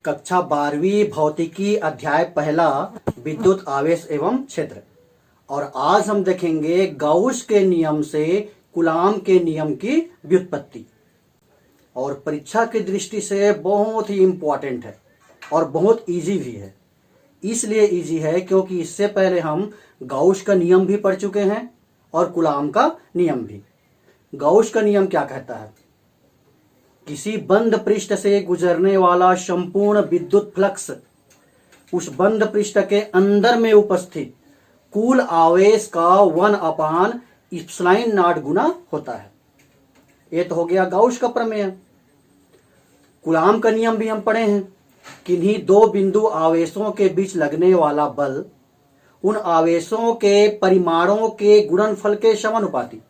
कक्षा 12वीं भौतिकी अध्याय पहला विद्युत आवेश एवं क्षेत्र। और आज हम देखेंगे गाउस के नियम से कूलाम के नियम की व्युत्पत्ति। और परीक्षा की दृष्टि से बहुत ही इम्पोर्टेंट है और बहुत इजी भी है। इसलिए इजी है क्योंकि इससे पहले हम गाउस का नियम भी पढ़ चुके हैं और कूलाम का नियम भी। गाउस का नियम क्या कहता है? किसी बंद पृष्ठ से गुजरने वाला संपूर्ण विद्युत फ्लक्स उस बंद पृष्ठ के अंदर में उपस्थित कुल आवेश का 1/ε0 गुना होता है। ये तो हो गया गाउस का प्रमेय। कूलाम का नियम भी हम पढ़े हैं। किन्हीं दो बिंदु आवेशों के बीच लगने वाला बल उन आवेशों के परिमाणों के गुणनफल के समानुपाती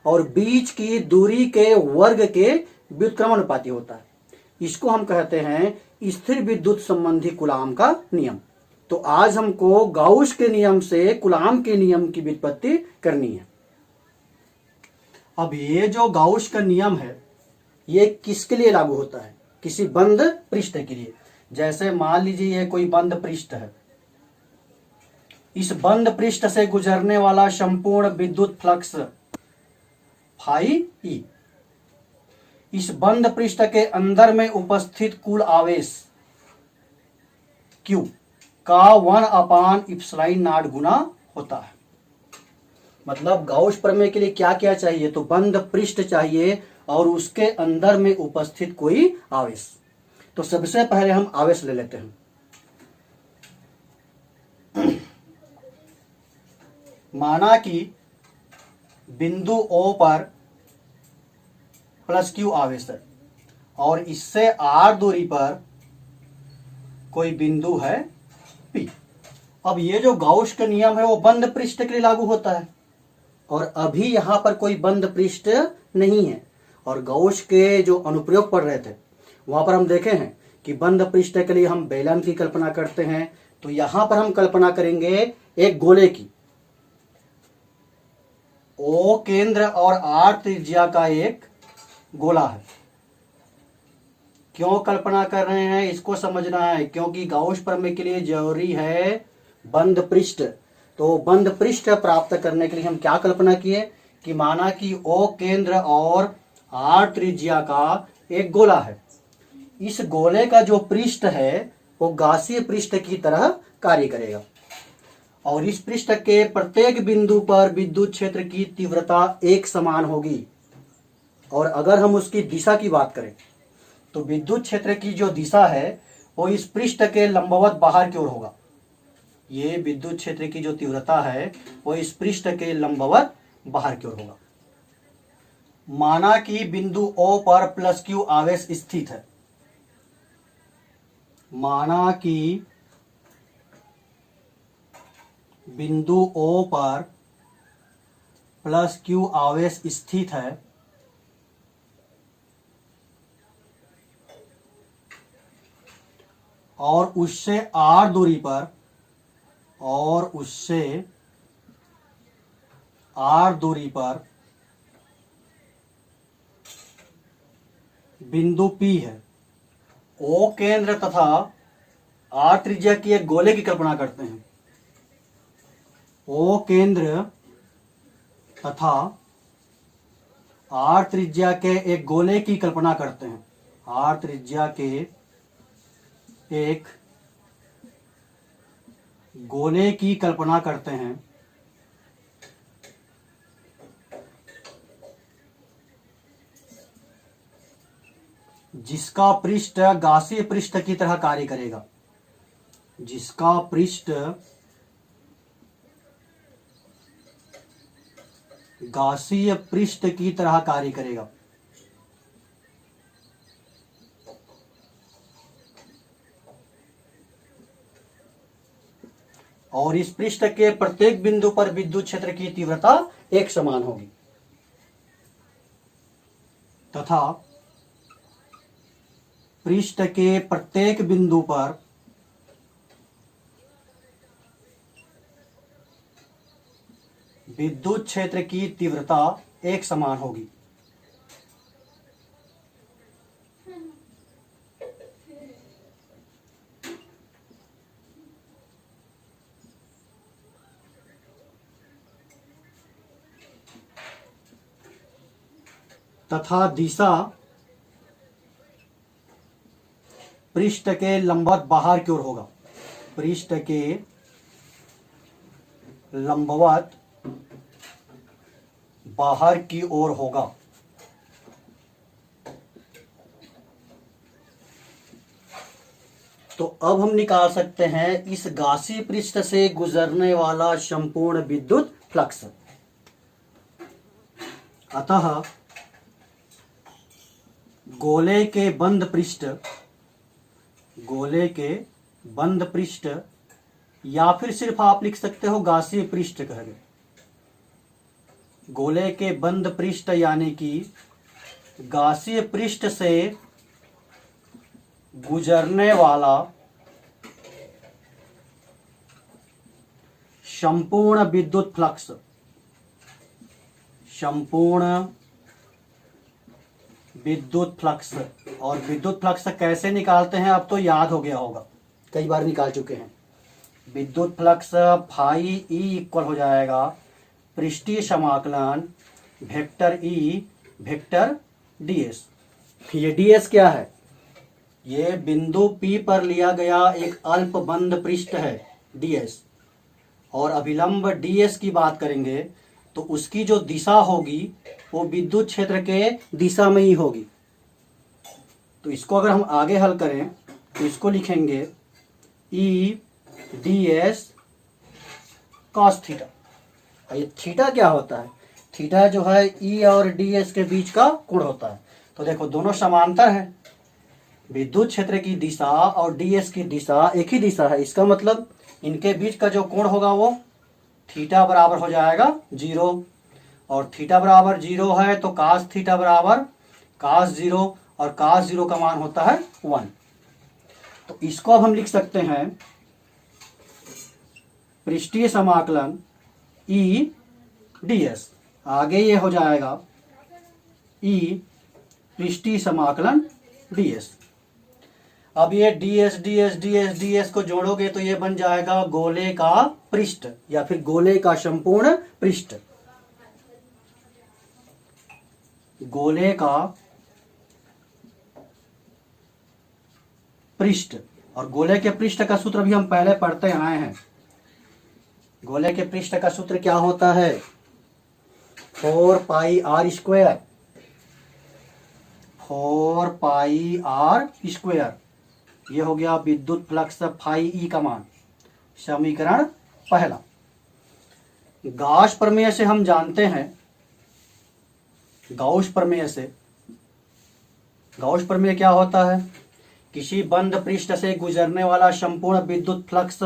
और बीच की दूरी के वर्ग के व्युत्क्रमानुपाती होता है। इसको हम कहते हैं स्थिर विद्युत संबंधी कूलाम का नियम। तो आज हमको गाउस के नियम से कूलाम के नियम की व्युत्पत्ति करनी है। अब ये जो गाउस का नियम है ये किसके लिए लागू होता है? किसी बंद पृष्ठ के लिए। जैसे मान लीजिए ये कोई बंद पृष्ठ है। इस बंद पृष्ठ से गुजरने वाला संपूर्ण विद्युत फ्लक्स फाई ई इस बंद पृष्ठ के अंदर में उपस्थित कुल आवेश Q का 1/ε0 गुना होता है। मतलब गाउस प्रमेय के लिए क्या क्या चाहिए? तो बंद पृष्ठ चाहिए और उसके अंदर में उपस्थित कोई आवेश। तो सबसे पहले हम आवेश ले लेते हैं। माना कि बिंदु O पर +Q आवेश है और इससे R दूरी पर कोई बिंदु है P। अब ये जो गाउस का नियम है वो बंद पृष्ठ के लिए लागू होता है और अभी यहां पर कोई बंद पृष्ठ नहीं है। और गाउस के जो अनुप्रयोग पढ़ रहे थे वहां पर हम देखे हैं कि बंद पृष्ठ के लिए हम बेलन की कल्पना करते हैं। तो यहां पर हम कल्पना करेंगे एक गोले की। O केंद्र और R त्रिज्या का एक गोला है। क्यों कल्पना कर रहे हैं इसको समझना है, क्योंकि गाउस प्रमेय के लिए जरूरी है बंद पृष्ठ। तो बंद पृष्ठ प्राप्त करने के लिए हम क्या कल्पना किए कि माना कि O केंद्र और R त्रिज्या का एक गोला है। इस गोले का जो पृष्ठ है वो गासीय पृष्ठ की तरह कार्य करेगा और इस पृष्ठ के प्रत्येक बिंदु पर विद्युत क्षेत्र की तीव्रता एक समान होगी। और अगर हम उसकी दिशा की बात करें तो विद्युत क्षेत्र की जो दिशा है वो इस पृष्ठ के लंबवत बाहर की ओर होगा। ये विद्युत क्षेत्र की जो तीव्रता है वो इस पृष्ठ के लंबवत बाहर की ओर होगा। माना कि बिंदु O पर +Q आवेश स्थित है। माना कि बिंदु O पर +Q आवेश स्थित है और उससे R दूरी पर बिंदु P है। O केंद्र तथा R त्रिज्या की एक गोले की कल्पना करते हैं। O केंद्र तथा R त्रिज्या के एक गोले की कल्पना करते हैं। R त्रिज्या के एक गोले की कल्पना करते हैं जिसका पृष्ठ गासीय पृष्ठ की तरह कार्य करेगा। जिसका पृष्ठ गासीय पृष्ठ की तरह कार्य करेगा। और इस पृष्ठ के प्रत्येक बिंदु पर विद्युत क्षेत्र की तीव्रता एक समान होगी तथा पृष्ठ के प्रत्येक बिंदु पर विद्युत क्षेत्र की तीव्रता एक समान होगी। तथा दिशा पृष्ठ के लंबवत बाहर की ओर होगा। पृष्ठ के लंबवत बाहर की ओर होगा। तो अब हम निकाल सकते हैं इस गासी पृष्ठ से गुजरने वाला संपूर्ण विद्युत फ्लक्स। अतः गोले के बंद पृष्ठ या फिर सिर्फ आप लिख सकते हो गासी पृष्ठ कह गए। गोले के बंद पृष्ठ यानी कि गासी पृष्ठ से गुजरने वाला संपूर्ण विद्युत फ्लक्स, और विद्युत फ्लक्स कैसे निकालते हैं अब तो याद हो गया होगा, कई बार निकाल चुके हैं। विद्युत फ्लक्स फाई ई इक्वल हो जाएगा पृष्ठीय समाकलन वेक्टर ई वेक्टर डीएस। ये डीएस क्या है? ये बिंदु P पर लिया गया एक अल्प बंद पृष्ठ है ds, और अभिलंब ds की बात करेंगे तो उसकी जो दिशा होगी वो विद्युत क्षेत्र के दिशा में ही होगी। तो इसको अगर हम आगे हल करें तो इसको लिखेंगे E ds cos थीटा। ये थीटा क्या होता है? थीटा जो है E और ds के बीच का कोण होता है। तो देखो दोनों समांतर है, विद्युत क्षेत्र की दिशा और ds की दिशा एक ही दिशा है, इसका मतलब इनके बीच का जो कोण होगा वो थीटा बराबर हो जाएगा 0, और थीटा बराबर 0 है तो cos थीटा बराबर cos 0, और cos 0 का मान होता है 1। तो इसको अब हम लिख सकते हैं पृष्ठीय समाकलन E ds, आगे ये हो जाएगा E पृष्ठीय समाकलन ds। अब ये ds को जोड़ोगे तो ये बन जाएगा गोले का पृष्ठ या फिर गोले का संपूर्ण पृष्ठ। गोले का पृष्ठ, और गोले के पृष्ठ का सूत्र भी हम पहले पढ़ते आए हैं। गोले के पृष्ठ का सूत्र क्या होता है? 4 पाई r स्क्वायर, 4 पाई r स्क्वायर। ये हो गया विद्युत फ्लक्स फाई ई का मान, समीकरण पहला। गॉस प्रमेय से हम जानते हैं, गॉस प्रमेय क्या होता है? किसी बंद पृष्ठ से गुजरने वाला संपूर्ण विद्युत फ्लक्स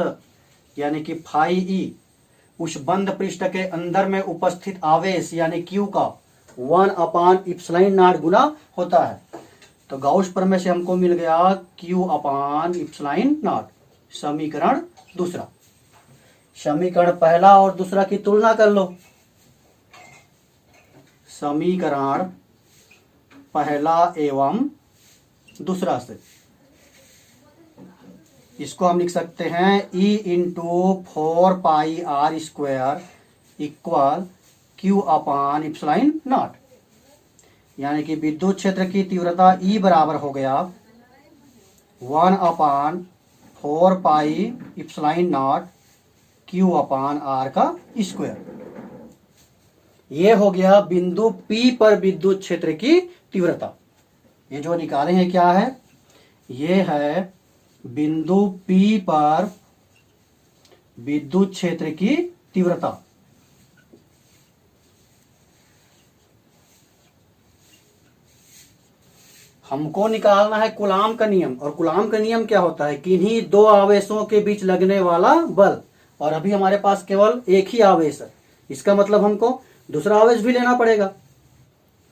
यानी कि फाई ई उस बंद पृष्ठ के अंदर में उपस्थित आवेश यानी Q का 1/ε0 गुना होता है। तो गॉस प्रमेय से हमको मिल गया Q/ε0। समीकरण दूसरा। समीकरण पहला और दूसरा की तुलना कर लो। समीकरण पहला एवं दूसरा से इसको हम लिख सकते हैं E × 4 पाई r स्क्वायर इक्वल Q/ε0, यानी कि विद्युत क्षेत्र की तीव्रता E बराबर हो गया 1/4 पाई ε0 Q/r का स्क्वायर। ये हो गया बिंदु P पर विद्युत क्षेत्र की तीव्रता। ये जो निकाले हैं क्या है? ये है बिंदु P पर विद्युत क्षेत्र की तीव्रता। हमको निकालना है कूलाम का नियम, और कूलाम का नियम क्या होता है? किन्हीं दो आवेशों के बीच लगने वाला बल, और अभी हमारे पास केवल एक ही आवेश है, इसका मतलब हमको दूसरा आवेश भी लेना पड़ेगा।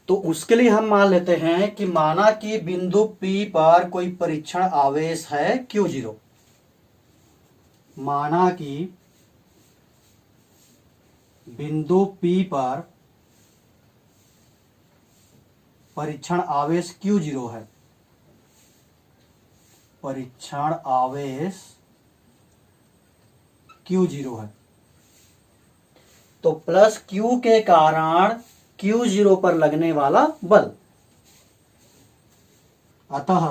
तो उसके लिए हम मान लेते हैं कि माना कि बिंदु P पर कोई परीक्षण आवेश है Q0। माना कि बिंदु P पर परीक्षण आवेश Q0 है। परीक्षण आवेश Q0 है तो प्लस Q के कारण Q0 पर लगने वाला बल अतः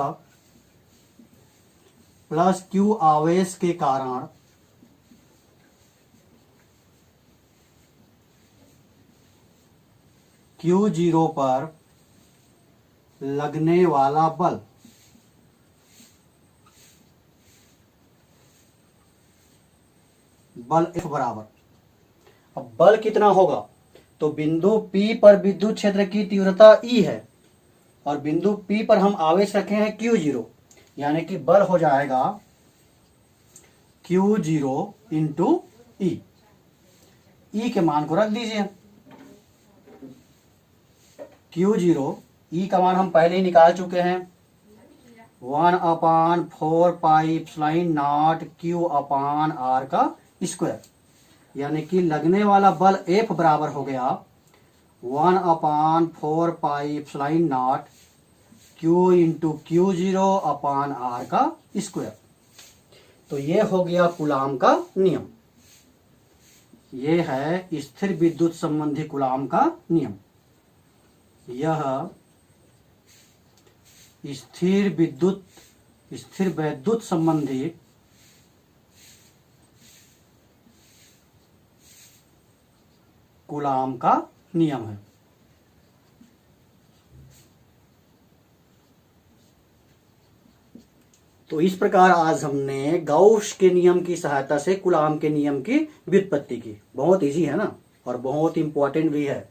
प्लस क्यू आवेश के कारण Q0 पर लगने वाला बल F बराबर, अब बल कितना होगा, तो बिंदु P पर विद्युत क्षेत्र की तीव्रता E है और बिंदु P पर हम आवेश रखे हैं Q0, यानी कि बल हो जाएगा Q0 इंटू E। E के मान को रख दीजिए, Q0 E का मान हम पहले ही निकाल चुके हैं, 1/4 pi epsilon not Q upon R का स्क्वायर, यानी कि लगने वाला बल F बराबर हो गया 1/4 pi epsilon not Q into Q0 upon R का स्क्वायर। तो ये हो गया कूलाम का नियम, ये है स्थिर विद्युत संबंधी कूलाम का नियम। यह स्थिर वैद्युत संबंधी कूलाम का नियम है। तो इस प्रकार आज हमने गाउस के नियम की सहायता से कूलाम के नियम की व्युत्पत्ति की। बहुत इजी है ना, और बहुत इंपॉर्टेंट भी है।